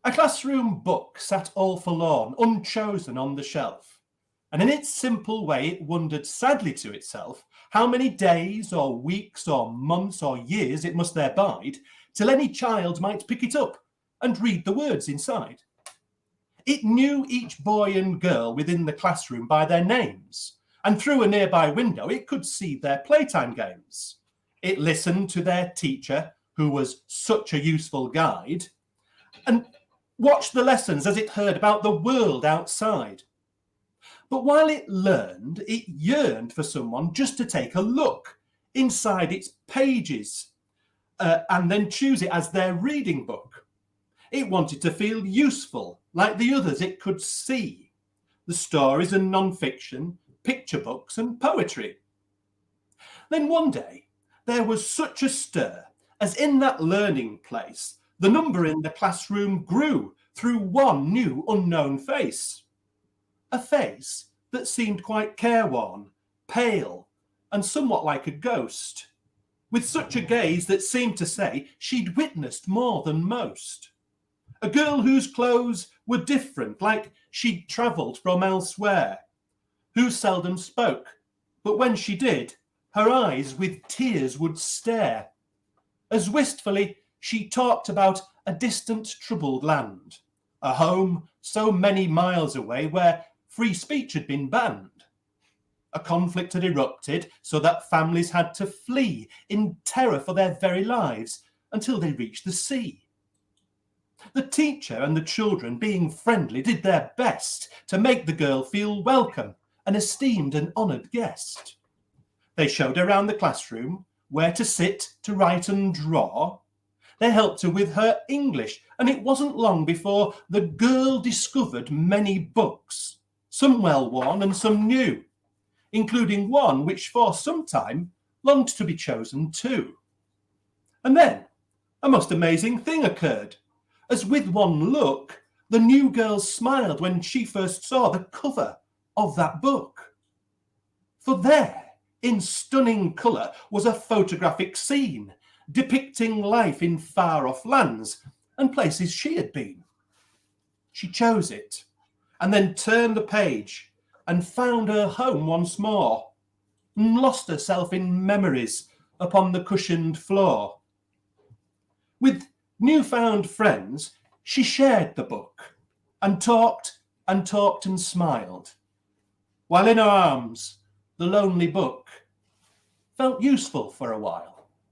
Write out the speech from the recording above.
A classroom book sat all forlorn, unchosen on the shelf, and in its simple way it wondered sadly to itself how many days or weeks or months or years it must there bide till any child might pick it up and read the words inside. It knew each boy and girl within the classroom by their names, and through a nearby window it could see their playtime games. It listened to their teacher, who was such a useful guide, and watched the lessons as it heard about the world outside. But while it learned, it yearned for someone just to take a look inside its pages and then choose it as their reading book. It wanted to feel useful, like the others it could see, the stories and non-fiction, picture books and poetry. Then one day, there was such a stir as in that learning place, the number in the classroom grew through one new unknown face. A face that seemed quite careworn, pale, and somewhat like a ghost, with such a gaze that seemed to say she'd witnessed more than most. A girl whose clothes were different, like she'd travelled from elsewhere, who seldom spoke, but when she did, her eyes with tears would stare, as wistfully she talked about a distant troubled land, a home so many miles away where free speech had been banned. A conflict had erupted so that families had to flee in terror for their very lives until they reached the sea. The teacher and the children, being friendly, did their best to make the girl feel welcome, an esteemed and honoured guest. They showed her around the classroom, where to sit, to write and draw. They helped her with her English, and it wasn't long before the girl discovered many books, some well-worn and some new, including one which for some time longed to be chosen too. And then a most amazing thing occurred, as with one look, the new girl smiled when she first saw the cover of that book. For there, in stunning colour, was a photographic scene depicting life in far-off lands and places she had been. She chose it, and then turned the page and found her home once more, and lost herself in memories upon the cushioned floor. With newfound friends, she shared the book, and talked and smiled, while in her arms the lonely book felt useful for a while.